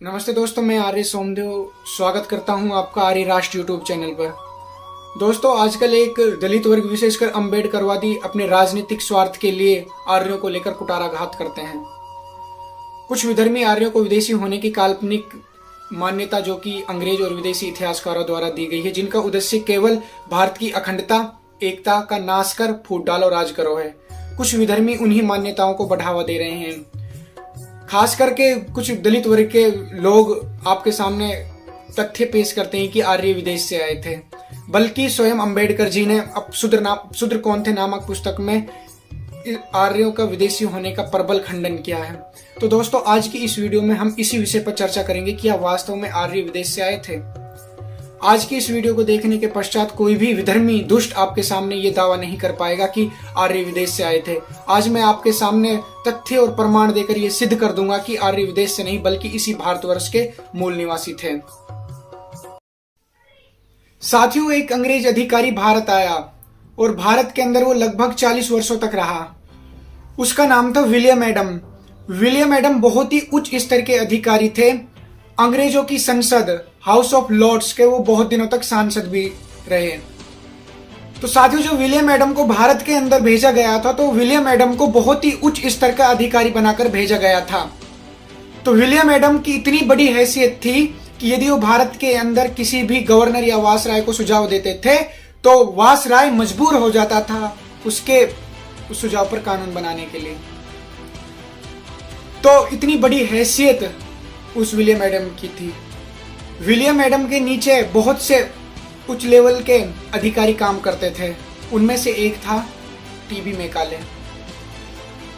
नमस्ते दोस्तों, मैं आर्य सोमदेव स्वागत करता हूं आपका आर्य राष्ट्र यूट्यूब चैनल पर। दोस्तों, आजकल एक दलित वर्ग विशेषकर अम्बेडकरवादी अपने राजनीतिक स्वार्थ के लिए आर्यों को लेकर कुटाराघात करते हैं। कुछ विधर्मी आर्यों को विदेशी होने की काल्पनिक मान्यता जो कि अंग्रेज और विदेशी इतिहासकारों द्वारा दी गई है, जिनका उद्देश्य केवल भारत की अखंडता एकता का नाश कर फूट डालो राज करो है। कुछ विधर्मी उन्हीं मान्यताओं को बढ़ावा दे रहे हैं। खास करके कुछ दलित वर्ग के लोग आपके सामने तथ्य पेश करते हैं कि आर्य विदेश से आए थे, बल्कि स्वयं अंबेडकर जी ने अब शूद्र कौन थे नामक पुस्तक में आर्यों का विदेशी होने का प्रबल खंडन किया है। तो दोस्तों, आज की इस वीडियो में हम इसी विषय पर चर्चा करेंगे कि क्या वास्तव में आर्य विदेश से आए थे। आज की इस वीडियो को देखने के पश्चात कोई भी विधर्मी दुष्ट आपके सामने ये दावा नहीं कर पाएगा कि आर्य विदेश से आए थे। आज मैं आपके सामने तथ्य और प्रमाण देकर ये सिद्ध कर दूंगा कि आर्य विदेश से नहीं बल्कि इसी भारतवर्ष के मूल निवासी थे। साथियों, एक अंग्रेज अधिकारी भारत आया और भारत के अंदर वो लगभग 40 वर्षों तक रहा। उसका नाम था विलियम एडम। विलियम एडम बहुत ही उच्च स्तर के अधिकारी थे। अंग्रेजों की संसद हाउस ऑफ लॉर्ड्स के वो बहुत दिनों तक सांसद भी रहे। तो साथियों, जो विलियम एडम को भारत के अंदर भेजा गया था, तो विलियम एडम को बहुत ही उच्च स्तर का अधिकारी बनाकर भेजा गया था। तो विलियम एडम की इतनी बड़ी हैसियत थी कि यदि वो भारत के अंदर किसी भी गवर्नर या वायसराय को सुझाव देते थे तो वायसराय मजबूर हो जाता था उसके उस सुझाव पर कानून बनाने के लिए। तो इतनी बड़ी हैसियत उस विलियम एडम की थी। विलियम एडम के नीचे बहुत से उच्च लेवल के अधिकारी काम करते थे। उनमें से एक था TB Macaulay.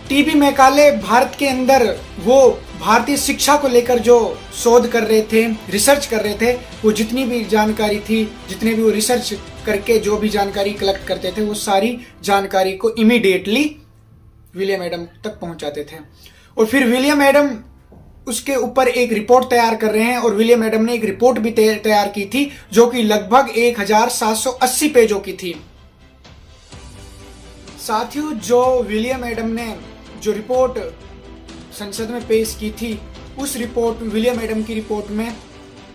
TB Macaulay Bharat के अंदर वो भारतीय शिक्षा को लेकर जो शोध कर रहे थे, रिसर्च कर रहे थे, वो जितनी भी जानकारी थी, जितने भी वो रिसर्च करके जो भी जानकारी कलेक्ट करते थे, वो सारी जानकारी को इमीडिएटली विलियम एडम तक पहुंचाते थे। और फिर विलियम एडम उसके ऊपर एक रिपोर्ट तैयार कर रहे हैं, और विलियम एडम ने एक रिपोर्ट भी तैयार की थी जो कि लगभग 1780 पेजों की थी। साथियों, जो विलियम एडम ने जो रिपोर्ट संसद में पेश की थी, उस रिपोर्ट विलियम एडम की रिपोर्ट में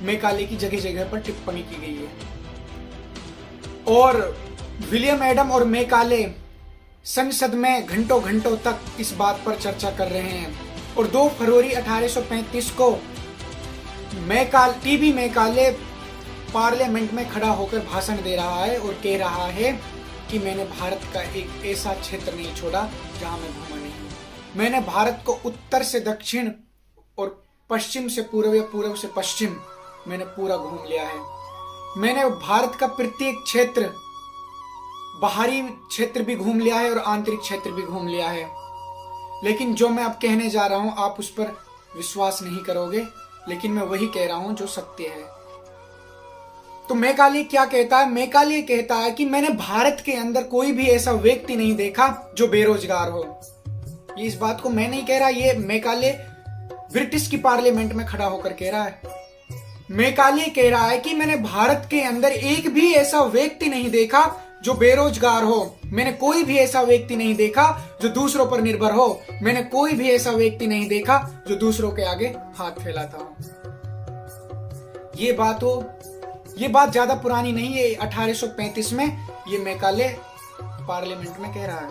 मैकाले की जगह जगह पर टिप्पणी की गई है। और विलियम एडम और मैकाले संसद में घंटों घंटों तक इस बात पर चर्चा कर रहे हैं। और 2 फरवरी 1835 को टीबी मैकाले पार्लियामेंट में खड़ा होकर भाषण दे रहा है और कह रहा है कि मैंने भारत का एक ऐसा क्षेत्र नहीं छोड़ा जहां मैं घूमा नहीं। मैंने भारत को उत्तर से दक्षिण और पश्चिम से पूर्व या पूर्व से पश्चिम मैंने पूरा घूम लिया है। मैंने भारत का प्रत्येक क्षेत्र, बाहरी क्षेत्र भी घूम लिया है और आंतरिक क्षेत्र भी घूम लिया है। लेकिन जो मैं अब कहने जा रहा हूं आप उस पर विश्वास नहीं करोगे, लेकिन मैं वही कह रहा हूं जो सत्य है। तो मैकाले क्या कहता है? मैकाले कहता है कि मैंने भारत के अंदर कोई भी ऐसा व्यक्ति नहीं देखा जो बेरोजगार हो। ये इस बात को मैं नहीं कह रहा, ये मैकाले ब्रिटिश की पार्लियामेंट में खड़ा होकर कह रहा है। मैकाले कह रहा है कि मैंने भारत के अंदर एक भी ऐसा व्यक्ति नहीं देखा जो बेरोजगार हो। मैंने कोई भी ऐसा व्यक्ति नहीं देखा जो दूसरों पर निर्भर हो। मैंने कोई भी ऐसा व्यक्ति नहीं देखा जो दूसरों के आगे हाथ फैलाता हो। ये बात ज्यादा पुरानी नहीं है। 1835 में ये मैकाले पार्लियामेंट में कह रहा है।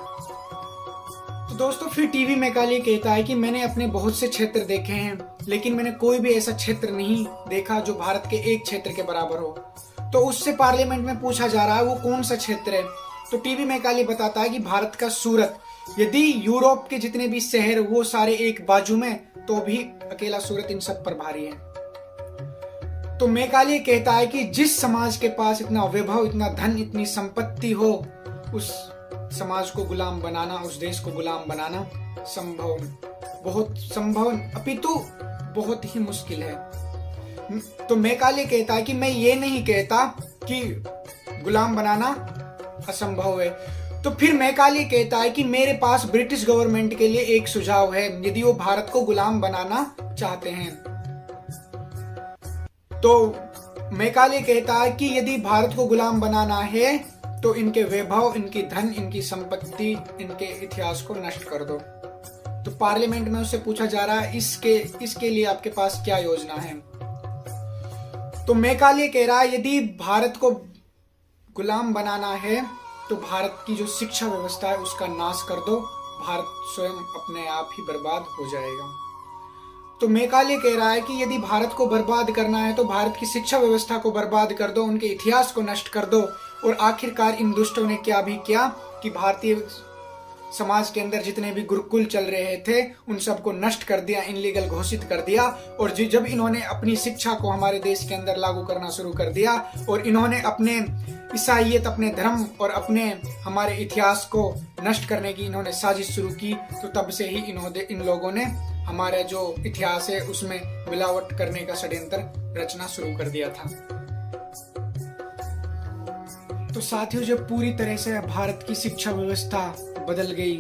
तो दोस्तों, फिर टीबी मैकाले कहता है कि मैंने अपने बहुत से क्षेत्र देखे हैं, लेकिन मैंने कोई भी ऐसा क्षेत्र नहीं देखा जो भारत के एक क्षेत्र के बराबर हो। तो उससे पार्लियामेंट में पूछा जा रहा है वो कौन सा क्षेत्र है। तो टीबी मैकाले बताता है कि भारत का सूरत। यदि यूरोप के जितने भी शहर वो सारे एक बाजू में, तो भी अकेला सूरत इन सब पर भारी है। तो मैकाले कहता है कि जिस समाज के पास इतना वैभव, इतना धन, इतनी संपत्ति हो, उस समाज को गुलाम बनाना, उस देश को गुलाम बनाना अपितु बहुत ही मुश्किल है। तो मैकाले कहता है कि मैं ये नहीं कहता कि गुलाम बनाना असंभव है। तो फिर मैकाले कहता है कि मेरे पास ब्रिटिश गवर्नमेंट के लिए एक सुझाव है, यदि वो भारत को गुलाम बनाना चाहते हैं। तो मैकाले कहता है कि यदि भारत को गुलाम बनाना है तो इनके वैभव, इनकी धन, इनकी संपत्ति, इनके इतिहास को नष्ट कर दो। तो पार्लियामेंट में उससे पूछा जा रहा है इसके लिए आपके पास क्या योजना है। तो मेघालय कह रहा है यदि भारत को गुलाम बनाना है तो भारत की जो शिक्षा व्यवस्था है उसका नाश कर दो, भारत स्वयं अपने आप ही बर्बाद हो जाएगा। तो मेघालय कह रहा है कि यदि भारत को बर्बाद करना है तो भारत की शिक्षा व्यवस्था को बर्बाद कर दो, उनके इतिहास को नष्ट कर दो। और आखिरकार इन दुष्टों ने क्या भी किया कि भारतीय समाज के अंदर जितने भी गुरुकुल चल रहे थे उन सबको नष्ट कर दिया, इनलीगल घोषित कर दिया। और जब इन्होंने अपनी शिक्षा को हमारे देश के अंदर लागू करना शुरू कर दिया और इन्होंने अपने ईसाइयत, अपने धर्म और अपने हमारे इतिहास को नष्ट करने की इन्होंने साजिश शुरू की, तो तब से ही इन लोगों ने हमारा जो इतिहास है उसमें मिलावट करने का षड्यंत्र रचना शुरू कर दिया था। तो साथियों, जब पूरी तरह से भारत की शिक्षा व्यवस्था बदल गई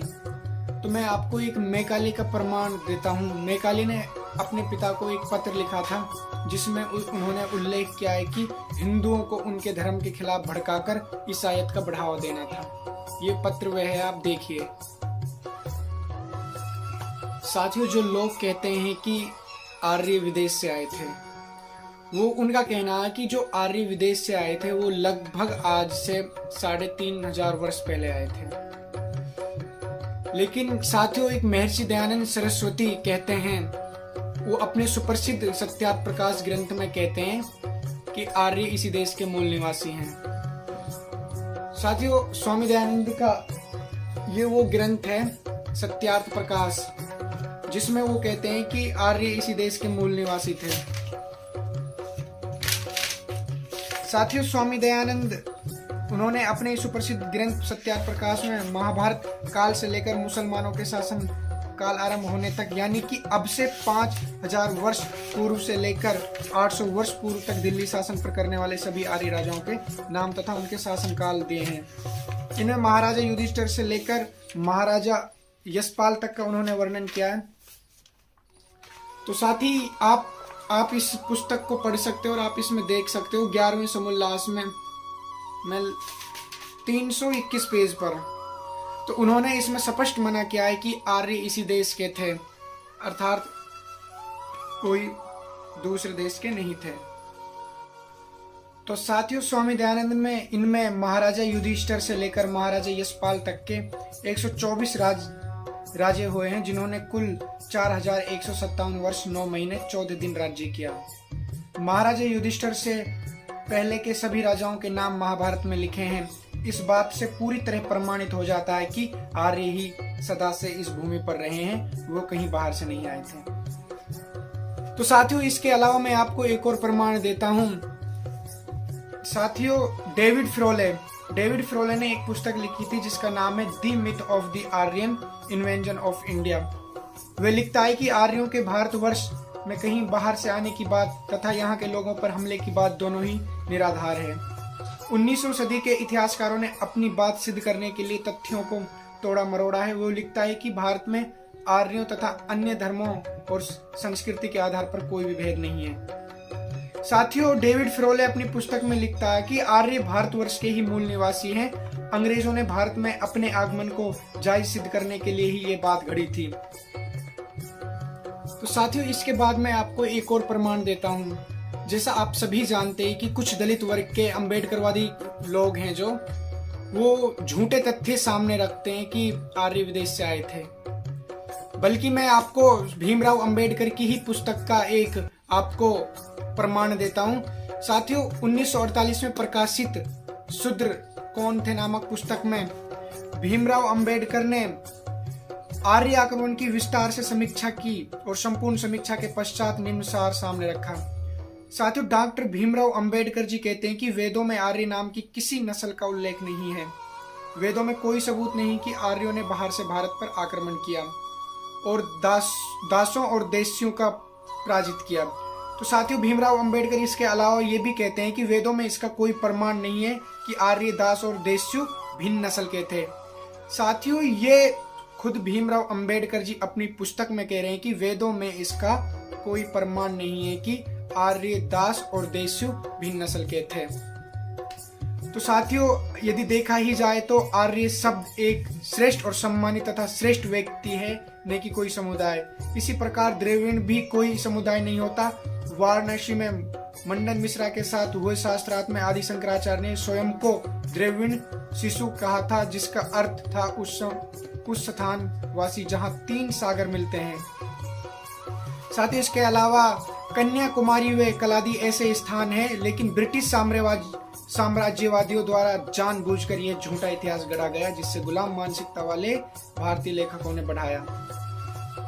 तो मैं आपको एक मेघालय का प्रमाण देता हूँ। मेघालय ने अपने पिता को एक पत्र लिखा था जिसमें उन्होंने उल्लेख किया है कि हिंदुओं को उनके धर्म के खिलाफ भड़काकर ईसाइयत का बढ़ावा देना था। ये पत्र वह है, आप देखिए। साथियों, जो लोग कहते हैं कि आर्य विदेश से आए थे, वो उनका कहना है कि जो आर्य विदेश से आए थे वो लगभग आज से 3500 वर्ष पहले आए थे। लेकिन साथियों, एक महर्षि दयानंद सरस्वती कहते हैं, वो अपने सुप्रसिद्ध सत्यार्थ प्रकाश ग्रंथ में कहते हैं कि आर्य इसी देश के मूल निवासी हैं। साथियों, स्वामी दयानंद का ये वो ग्रंथ है सत्यार्थ प्रकाश, जिसमें वो कहते हैं कि आर्य इसी देश के मूल निवासी थे। साथियों, स्वामी दयानंद उन्होंने अपने सुप्रसिद्ध ग्रंथ सत्यार्थ प्रकाश में महाभारत काल से लेकर मुसलमानों के शासन काल आरंभ होने तक, यानी कि अब से 5000 वर्ष पूर्व से लेकर 800 वर्ष पूर्व तक दिल्ली शासन पर करने वाले सभी आर्य राजाओं के नाम तथा उनके शासन काल दिए हैं। इनमें महाराजा युधिष्ठिर से लेकर महाराजा यशपाल तक का उन्होंने वर्णन किया है। तो साथ ही आप इस पुस्तक को पढ़ सकते हो और आप इसमें देख सकते हो 11वें समोल्लास में 321 पेज पर। तो उन्होंने इसमें स्पष्ट मना किया है कि आर्य इसी देश के थे, अर्थात कोई दूसरे देश के नहीं थे। तो साथियों, स्वामी दयानंद में इनमें महाराजा युधिष्ठिर से लेकर महाराजा यशपाल तक के 124 राजे हुए हैं, जिन्होंने कुल 4157 वर्ष 9 महीने 14 दिन राज्य किया। महाराजा युधिष्ठिर से पहले के सभी राजाओं के नाम महाभारत में लिखे हैं। इस बात से पूरी तरह प्रमाणित हो जाता है कि आर्य ही सदा से इस भूमि पर रहे हैं, वो कहीं बाहर से नहीं आए थे। तो साथियों, इसके अलावा मैं आपको एक और प्रमाण देता हूं। साथियों, डेविड फ्रोले ने एक पुस्तक लिखी थी जिसका नाम है the myth of the Aryan invention of India. वह लिखता है कि आर्यों के भारतवर्ष में कहीं बाहर से आने की बात तथा यहाँ के लोगों पर हमले की बात दोनों ही निराधार है। 19वीं सदी के इतिहासकारों ने अपनी बात सिद्ध करने के लिए तथ्यों को तोड़ा मरोड़ा है। वो लिखता है कि भारत में आर्यों तथा अन्य धर्मों और संस्कृति के आधार पर कोई भी भेद नहीं है। साथियों, डेविड फ्रोले अपनी पुस्तक में लिखता है कि आर्य भारतवर्ष के ही मूल निवासी हैं। अंग्रेजों ने भारत में अपने आगमन को जायज सिद्ध करने के लिए ही ये बात घड़ी थी। तो साथियों, इसके बाद मैं आपको एक और प्रमाण देता हूँ। जैसा आप सभी जानते हैं कि कुछ दलित वर्ग के अम्बेडकरवादी लोग हैं जो वो झूठे तथ्य सामने रखते हैं कि आर्य विदेश से आए थे। बल्कि मैं आपको भीमराव अंबेडकर की ही पुस्तक का एक आपको प्रमाण देता हूं। साथियों, 1948 में प्रकाशित शूद्र कौन थे नामक पुस्तक में भीमराव अंबेडकर ने आर्य आक्रमण की विस्तार से समीक्षा की और संपूर्ण समीक्षा के पश्चात निम्न सार सामने रखा। साथियों, डॉक्टर भीमराव अंबेडकर जी कहते हैं कि वेदों में आर्य नाम की किसी नस्ल का उल्लेख नहीं है। वेदों में कोई सबूत नहीं कि आर्यों ने बाहर से भारत पर आक्रमण किया और दासों और देशियों का पराजित किया। तो साथियों, भीमराव अंबेडकर इसके अलावा ये भी कहते हैं कि वेदों में इसका कोई प्रमाण नहीं है कि आर्य, दास और देशियों भिन्न नस्ल के थे। साथियों, ये खुद भीमराव अंबेडकर जी अपनी पुस्तक में कह रहे हैं कि वेदों में इसका कोई प्रमाण नहीं है कि आर्य, दास और देशियों भिन्न नस्ल के थे। तो साथियों, यदि देखा ही जाए तो आर्य शब्द एक श्रेष्ठ और सम्मानित तथा श्रेष्ठ व्यक्ति है, न कि कोई समुदाय। इसी प्रकार द्रविड़ भी कोई समुदाय नहीं होता। वाराणसी में मंडन मिश्रा के साथ हुए शास्त्रार्थ में आदि शंकराचार्य ने स्वयं को द्रविड़ शिशु कहा था, जिसका अर्थ था उस स्थान वासी जहाँ 3 सागर मिलते हैं। साथ ही इसके अलावा कन्याकुमारी व कलादी ऐसे स्थान हैं, लेकिन ब्रिटिश साम्राज्यवादियों द्वारा जानबूझकर यह झूठा इतिहास गढ़ा गया, जिससे गुलाम मानसिकता वाले भारतीय लेखकों ने बढ़ाया।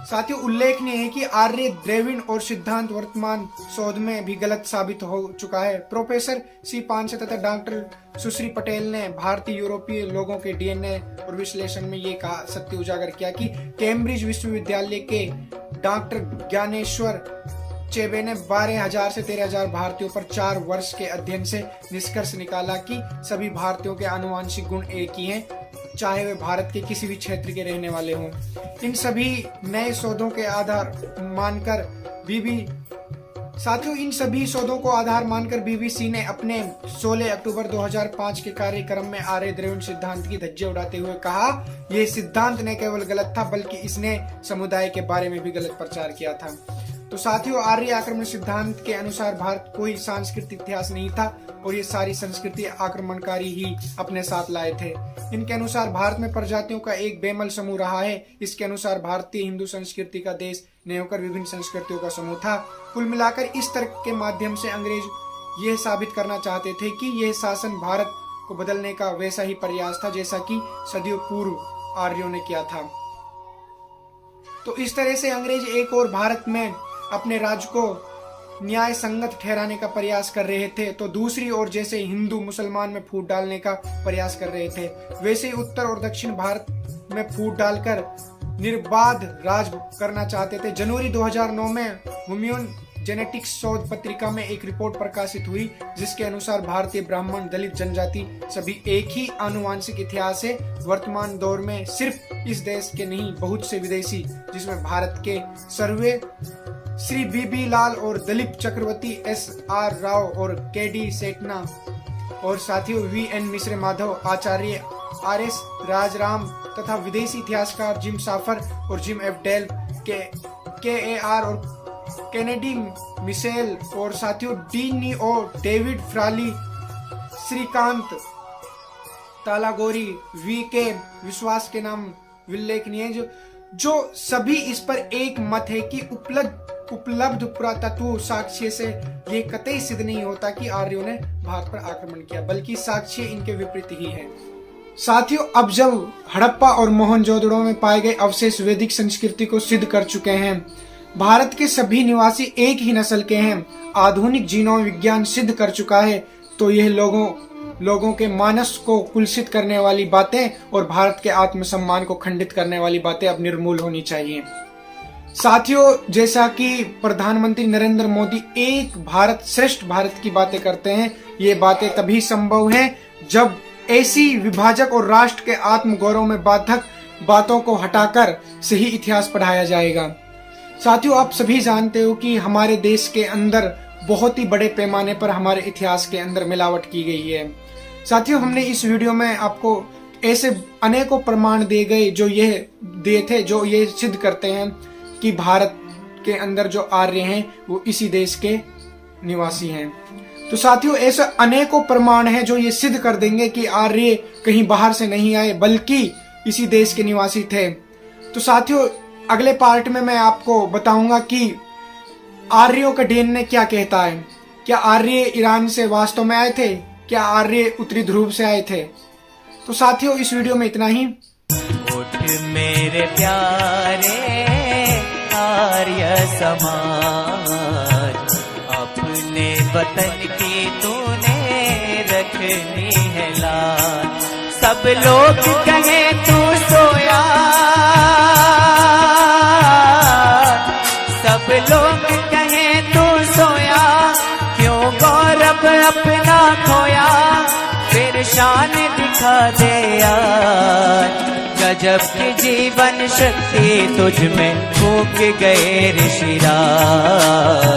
साथियों, उल्लेखनीय है कि आर्य द्रविड़ और सिद्धांत वर्तमान शोध में भी गलत साबित हो चुका है। प्रोफेसर सी पांसे तथा डॉक्टर सुश्री पटेल ने भारतीय यूरोपीय लोगों के डीएनए और विश्लेषण में ये कहा सत्य उजागर किया कि कैम्ब्रिज विश्वविद्यालय के डॉक्टर ज्ञानेश्वर चेबे ने 12,000 से 13,000 भारतीयों पर 4 वर्ष के अध्ययन से निष्कर्ष निकाला कि सभी भारतीयों के आनुवंशिक गुण एक ही हैं, चाहे वे भारत के किसी भी क्षेत्र के रहने वाले हों। इन सभी नए शोधों के आधार मानकर बीबीसी ने अपने 16 अक्टूबर 2005 के कार्यक्रम में आर्य द्रविड़ सिद्धांत की धज्जियां उड़ाते हुए कहा, यह सिद्धांत न केवल गलत था बल्कि इसने समुदाय के बारे में भी गलत प्रचार किया था। तो साथियों, आर्य आक्रमण सिद्धांत के अनुसार भारत कोई सांस्कृतिक इतिहास नहीं था और ये सारी संस्कृति आक्रमणकारी ही अपने साथ लाए थे। इनके अनुसार भारत में प्रजातियों का एक बेमल समूह रहा है। इसके अनुसार भारतीय हिंदू संस्कृति का देश नहीं होकर विभिन्न संस्कृतियों का समूह था। कुल मिलाकर इस तर्क के माध्यम से अंग्रेज यह साबित करना चाहते थे कि यह शासन भारत को बदलने का वैसा ही प्रयास था जैसा कि सदियों पूर्व आर्यों ने किया था। तो इस तरह से अंग्रेज एक और भारत में अपने राज्य को न्याय संगत ठहराने का प्रयास कर रहे थे, तो दूसरी ओर जैसे हिंदू मुसलमान में फूट डालने का प्रयास कर रहे थे, वैसे ही उत्तर और दक्षिण भारत में फूट डालकर निर्बाध राज करना चाहते थे। जनवरी 2009 में ह्यूमन जेनेटिक्स शोध पत्रिका में एक रिपोर्ट प्रकाशित हुई, जिसके अनुसार भारतीय ब्राह्मण, दलित जनजाति सभी एक ही आनुवंशिक इतिहास है। वर्तमान दौर में सिर्फ इस देश के नहीं, बहुत से विदेशी, जिसमें भारत के सर्वे श्री बीबी लाल और दिलीप चक्रवर्ती, SR राव और KD सेठना और साथियों VN मिश्र माधव, आचार्य RS राजराम तथा विदेशी इतिहासकार जिम साफर और जिम F डेल, KAR और केनेडी मिशेल और साथियों DNO और डेविड फ्राली, श्रीकांत तालागोरी, VK विश्वास के नाम उल्लेखनीय, जो सभी इस पर एक मत है कि उपलब्ध पुरातत्व साक्ष्य से ये कतई सिद्ध नहीं होता कि आर्यों ने भारत पर आक्रमण किया, बल्कि साक्ष्य इनके विपरीत ही है। साथियों, अब जब हड़प्पा और मोहनजोदड़ो में पाए गए अवशेष वैदिक संस्कृति को सिद्ध कर चुके हैं, भारत के सभी निवासी एक ही नस्ल के हैं, आधुनिक जीनोम विज्ञान सिद्ध कर चुका है, तो यह लोगों के मानस को कुलसित करने वाली बातें और भारत के आत्मसम्मान को खंडित करने वाली बातें अब निर्मूल होनी चाहिए। साथियों, जैसा कि प्रधानमंत्री नरेंद्र मोदी एक भारत श्रेष्ठ भारत की बातें करते हैं, ये बातें तभी संभव हैं जब ऐसी विभाजक और राष्ट्र के आत्मगौरव में बाधक बातों को हटाकर सही इतिहास पढ़ाया जाएगा। साथियों, आप सभी जानते हो कि हमारे देश के अंदर बहुत ही बड़े पैमाने पर हमारे इतिहास के अंदर मिलावट की गई है। साथियों, हमने इस वीडियो में आपको ऐसे अनेकों प्रमाण दिए जो ये सिद्ध करते हैं कि भारत के अंदर जो आर्य हैं वो इसी देश के निवासी हैं। तो साथियों, ऐसे अनेकों प्रमाण हैं जो ये सिद्ध कर देंगे कि आर्य कहीं बाहर से नहीं आए बल्कि इसी देश के निवासी थे। तो साथियों, अगले पार्ट में मैं आपको बताऊंगा कि आर्यों का डीएनए क्या कहता है। क्या आर्य ईरान से वास्तव में आए थे? क्या आर्य उत्तरी ध्रुव से आए थे? तो साथियों, इस वीडियो में इतना ही। उठ मेरे प्यारे आर्य समाज, अपने वतन की तूने रखनी है लाज। सब लोग कहे तू सोया, सब लोग कहे तू सोया, क्यों गौरव अपना खोया, फिर शान दिखा दे यार। गजब की जीवन शक्ति तुझ में फूंक गए ऋषिराज।